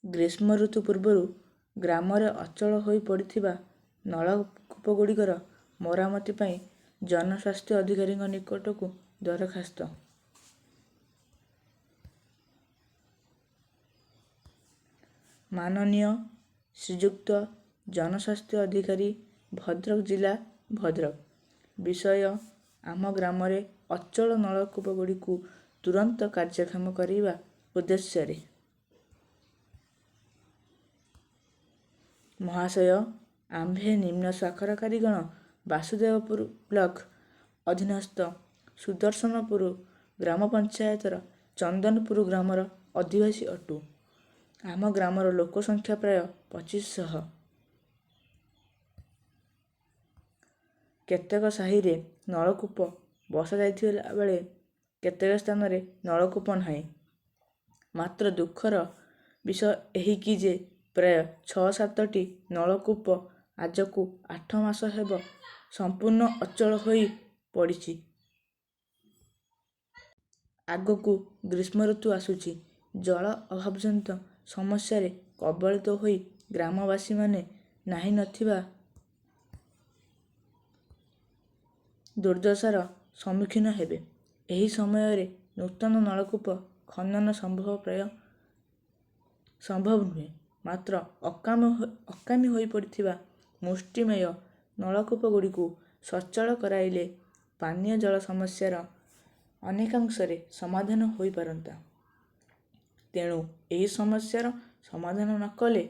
ଗ୍ରୀଷ୍ମ ଋତୁ ପୂର୍ବରୁ ଗ୍ରାମରେ ଅଚଳ ହୋଇ ପଡ଼ିଥିବା ନଳକୂପଗୁଡ଼ିକର ମରାମତି ପାଇଁ ଜନସ୍ୱାସ୍ଥ୍ୟ ଅଧିକାରୀଙ୍କ ନିକଟକୁ ଦରଖାସ୍ତ। ମାନନୀୟ ଶ୍ରୀଯୁକ୍ତ ଜନସ୍ୱାସ୍ଥ୍ୟ ଅଧିକାରୀ, ଭଦ୍ରକ ଜିଲ୍ଲା, ଭଦ୍ରକ। ବିଷୟ: ଆମ ଗ୍ରାମରେ ଅଚଳ ନଳକୂପଗୁଡ଼ିକୁ ତୁରନ୍ତ କାର୍ଯ୍ୟକ୍ଷମ କରିବା ଉଦ୍ଦେଶ୍ୟରେ। ମହାଶୟ, ଆମ୍ଭେ ନିମ୍ନ ସ୍ୱାକ୍ଷରକାରୀଗଣ ବାସୁଦେବପୁର ବ୍ଲକ ଅଧୀନସ୍ଥ ସୁଦର୍ଶନପୁର ଗ୍ରାମ ପଞ୍ଚାୟତର ଚନ୍ଦନପୁର ଗ୍ରାମର ଅଧିବାସୀ ଅଟୁ। ଆମ ଗ୍ରାମର ଲୋକ ସଂଖ୍ୟା ପ୍ରାୟ 2500। କେତେକ ସାହିରେ ନଳକୂପ ବସାଯାଇଥିବା ବେଳେ କେତେକ ସ୍ଥାନରେ ନଳକୂପ ନାହିଁ। ମାତ୍ର ଦୁଃଖର ବିଷୟ ଏହିକି ଯେ ପ୍ରାୟ 6-7ଟି ନଳକୂପ ଆଜକୁ 8 ମାସ ହେବ ସମ୍ପୂର୍ଣ୍ଣ ଅଚଳ ହୋଇ ପଡ଼ିଛି। ଆଗକୁ ଗ୍ରୀଷ୍ମ ଋତୁ ଆସୁଛି। ଜଳ ଅଭାବଜନିତ ସମସ୍ୟାରେ କବଳିତ ହୋଇ ଗ୍ରାମବାସୀମାନେ ନାହିଁ ନଥିବା ଦୁର୍ଦ୍ଦଶାର ସମ୍ମୁଖୀନ ହେବେ। ଏହି ସମୟରେ ନୂତନ ନଳକୂପ ଖନନ ପ୍ରାୟ ସମ୍ଭବ ନୁହେଁ। ମାତ୍ର ଅକାମୀ ହୋଇ ପଡ଼ିଥିବା ମୁଷ୍ଟିମେୟ ନଳକୂପଗୁଡ଼ିକୁ ସଚଳ କରାଇଲେ ପାନୀୟ ଜଳ ସମସ୍ୟାର ଅନେକାଂଶରେ ସମାଧାନ ହୋଇପାରନ୍ତା। ତେଣୁ ଏହି ସମସ୍ୟାର ସମାଧାନ ନ କଲେ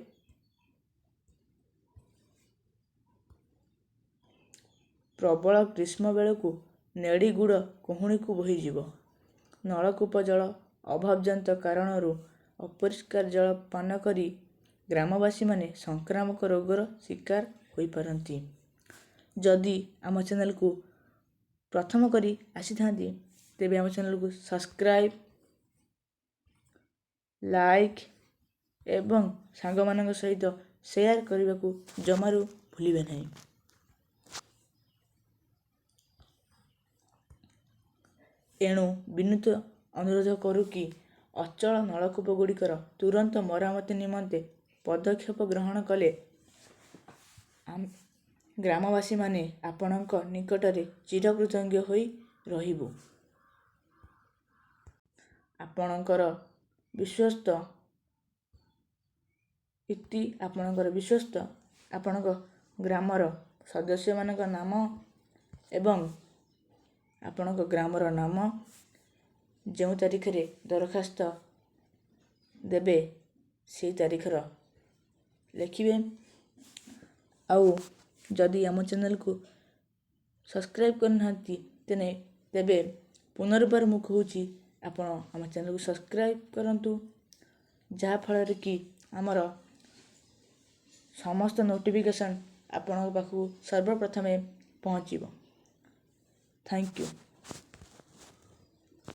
ପ୍ରବଳ ଗ୍ରୀଷ୍ମ ବେଳକୁ ନେଡ଼ି ଗୁଡ଼ କୁହୁଣିକୁ ବୋହିଯିବ। ନଳକୂପ ଜଳ ଅଭାବଜନିତ କାରଣରୁ ଅପରିଷ୍କାର ଜଳ ପାନ କରି ଗ୍ରାମବାସୀମାନେ ସଂକ୍ରାମକ ରୋଗର ଶିକାର ହୋଇପାରନ୍ତି। ଯଦି ଆମ ଚ୍ୟାନେଲକୁ ପ୍ରଥମ କରି ଆସିଥାନ୍ତି, ତେବେ ଆମ ଚ୍ୟାନେଲକୁ ସବସ୍କ୍ରାଇବ୍, ଲାଇକ୍ ଏବଂ ସାଙ୍ଗମାନଙ୍କ ସହିତ ସେୟାର କରିବାକୁ ଜମାରୁ ଭୁଲିବେ ନାହିଁ। ଏଣୁ ବିନୀତ ଅନୁରୋଧ କରୁ କି ଅଚଳ ନଳକୂପଗୁଡ଼ିକର ତୁରନ୍ତ ମରାମତି ନିମନ୍ତେ ପଦକ୍ଷେପ ଗ୍ରହଣ କଲେ ଗ୍ରାମବାସୀମାନେ ଆପଣଙ୍କ ନିକଟରେ ଚିରକୃତଜ୍ଞ ହୋଇ ରହିବୁ। ଆପଣଙ୍କର ବିଶ୍ୱସ୍ତ ଆପଣଙ୍କ ଗ୍ରାମର ସଦସ୍ୟମାନଙ୍କ ନାମ ଏବଂ ଆପଣଙ୍କ ଗ୍ରାମର ନାମ ଯେଉଁ ତାରିଖରେ ଦରଖାସ୍ତ ଦେବେ ସେହି ତାରିଖର ଲେଖିବେ। ଆଉ ଯଦି ଆମ ଚ୍ୟାନେଲକୁ ସବସ୍କ୍ରାଇବ୍ କରିନାହାନ୍ତି ତେବେ ପୁନର୍ବାର ମୁଁ କହୁଛି, ଆପଣ ଆମ ଚ୍ୟାନେଲକୁ ସବସ୍କ୍ରାଇବ୍ କରନ୍ତୁ, ଯାହାଫଳରେ କି ଆମର ସମସ୍ତ ନୋଟିଫିକେସନ୍ ଆପଣଙ୍କ ପାଖକୁ ସର୍ବପ୍ରଥମେ ପହଞ୍ଚିବ। Thank you.